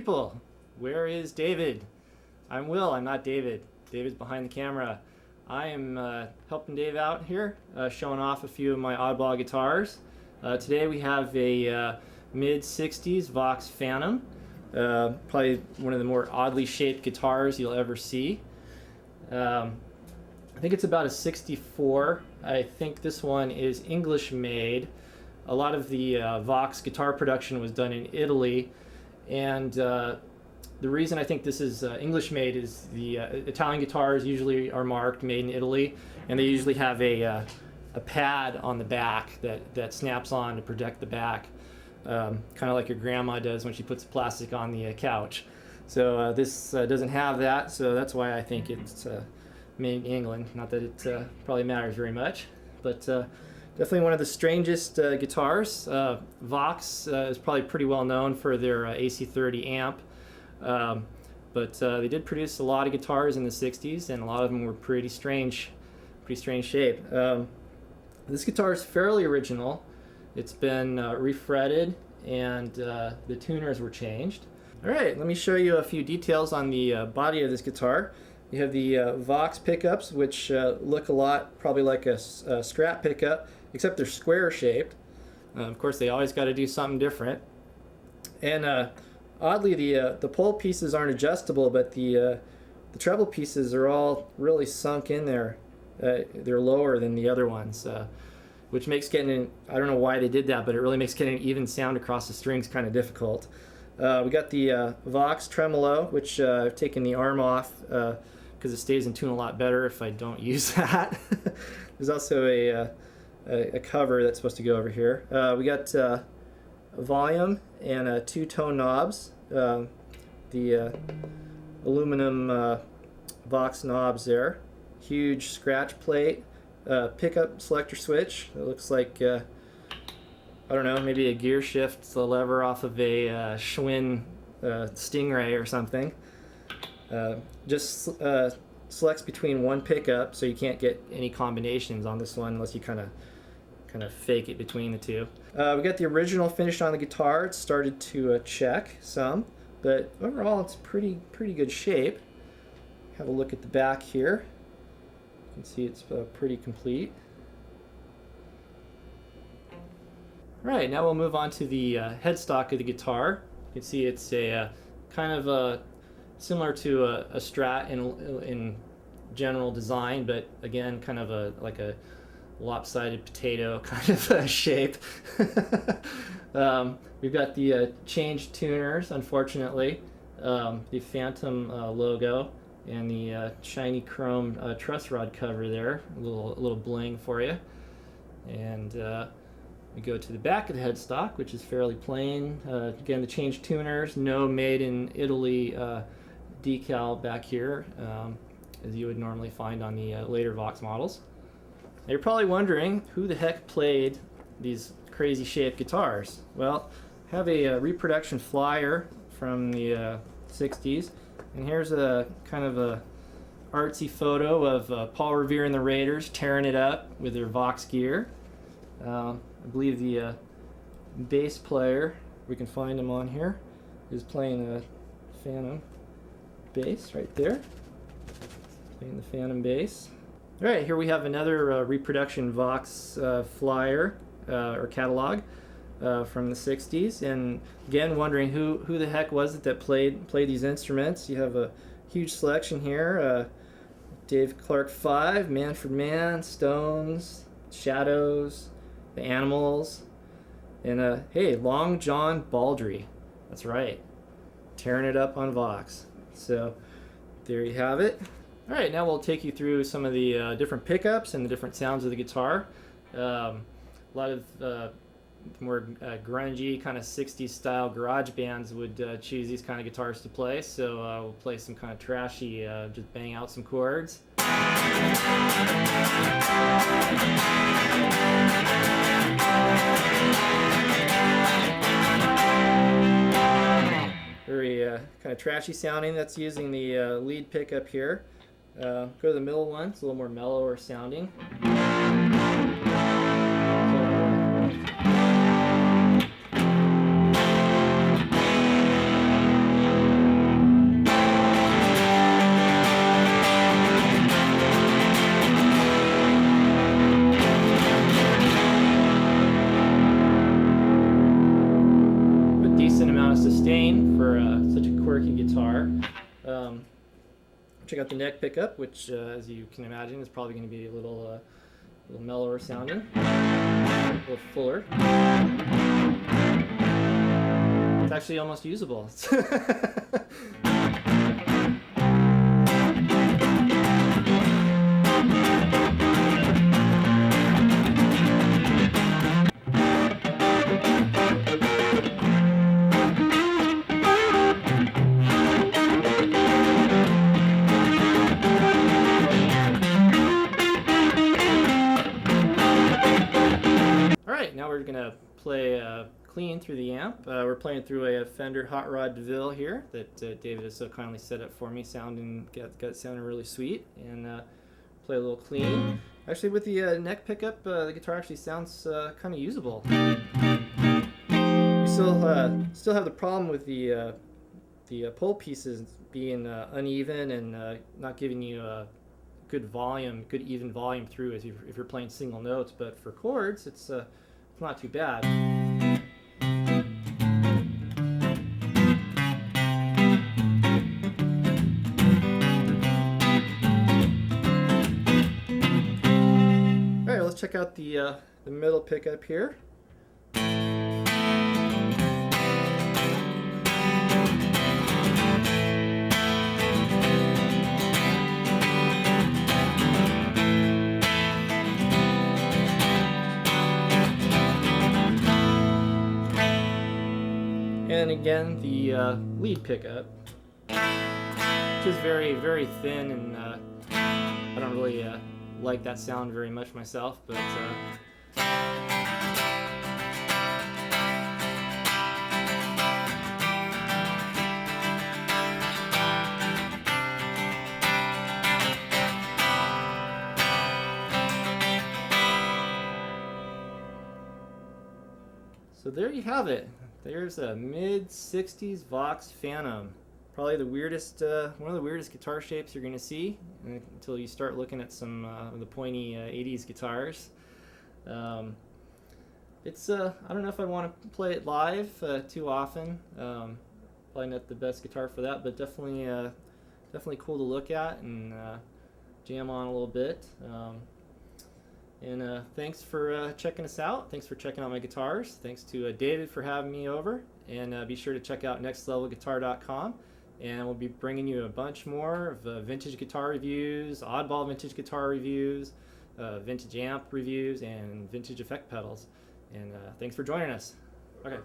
people. Where is David? I'm Will, I'm not David. David's behind the camera. I am helping Dave out here, showing off a few of my oddball guitars. Today we have a mid-60s Vox Phantom, probably one of the more oddly shaped guitars you'll ever see. I think it's about a 64. I think this one is English made. A lot of the Vox guitar production was done in Italy, and the reason I think this is English made is the Italian guitars usually are marked made in Italy, and they usually have a pad on the back that snaps on to protect the back, kind of like your grandma does when she puts plastic on the couch. So this doesn't have that, so that's why I think it's made in England. Not that it probably matters very much, but definitely one of the strangest guitars. Vox is probably pretty well known for their AC30 amp, but they did produce a lot of guitars in the 60s, and a lot of them were pretty strange shape. This guitar is fairly original. It's been refretted, and the tuners were changed. Alright, let me show you a few details on the body of this guitar. You have the Vox pickups, which look a lot probably like a Strat pickup, except they're square shaped. Of course, they always got to do something different. And oddly, the pole pieces aren't adjustable, but the treble pieces are all really sunk in there. They're lower than the other ones, which makes getting I don't know why they did that, but it really makes getting an even sound across the strings kind of difficult. We got the Vox tremolo, which I've taken the arm off because it stays in tune a lot better if I don't use that. There's also a cover that's supposed to go over here. We got volume and two-tone knobs. The aluminum Vox knobs there. Huge scratch plate. Pickup selector switch. It looks like I don't know, maybe a gear shift lever off of a Schwinn Stingray or something. Just selects between one pickup, so you can't get any combinations on this one unless you kind of fake it between the two. We got the original finish on the guitar. It started to check some, but overall it's pretty good shape. Have a look at the back here. You can see it's pretty complete. Right, now we'll move on to the headstock of the guitar. You can see it's a kind of similar to a Strat in general design, but again, kind of like a lopsided potato kind of shape. We've got the changed tuners, unfortunately, the Phantom logo, and the shiny chrome truss rod cover there. A little bling for you, and. We go to the back of the headstock, which is fairly plain. Again, the changed tuners, no made in Italy decal back here, as you would normally find on the later Vox models. Now you're probably wondering who the heck played these crazy shaped guitars. Well, I have a reproduction flyer from the 60s, and here's a kind of a artsy photo of Paul Revere and the Raiders tearing it up with their Vox gear. I believe the bass player, we can find him on here, is playing a Phantom bass right there. Playing the Phantom bass. Alright, here we have another reproduction Vox flyer or catalog from the 60s, and again wondering who the heck was it that played these instruments. You have a huge selection here. Dave Clark 5, Manfred Mann, Stones, Shadows, the Animals, and hey, Long John Baldry. That's right, tearing it up on Vox. So there you have it. All right, now we'll take you through some of the different pickups and the different sounds of the guitar. A lot of more grungy kind of 60s style garage bands would choose these kind of guitars to play, so we'll play some kind of trashy, just bang out some chords. Very kind of trashy sounding. That's using the lead pickup here. Go to the middle one, it's a little more mellower sounding. such a quirky guitar. Check out the neck pickup, which, as you can imagine, is probably going to be a little mellower sounding, a little fuller. It's actually almost usable. Now we're going to play clean through the amp. We're playing through a Fender Hot Rod DeVille here that David has so kindly set up for me, got it sounding really sweet, and play a little clean. Actually, with the neck pickup, the guitar actually sounds kind of usable. We still have the problem with the pull pieces being uneven and not giving you a good even volume through if you're playing single notes. But for chords, it's not too bad. All right, let's check out the middle pickup here. And again, the lead pickup, which is very, very thin, and I don't really like that sound very much myself, but so there you have it. There's a mid-60s Vox Phantom. Probably the weirdest, one of the weirdest guitar shapes you're going to see until you start looking at some of the pointy 80s guitars. It's I don't know if I want to play it live too often. Probably not the best guitar for that, but definitely cool to look at and jam on a little bit. And thanks for checking us out. Thanks for checking out my guitars. Thanks to David for having me over. And be sure to check out nextlevelguitar.com. And we'll be bringing you a bunch more of vintage guitar reviews, oddball vintage guitar reviews, vintage amp reviews, and vintage effect pedals. And thanks for joining us. Okay.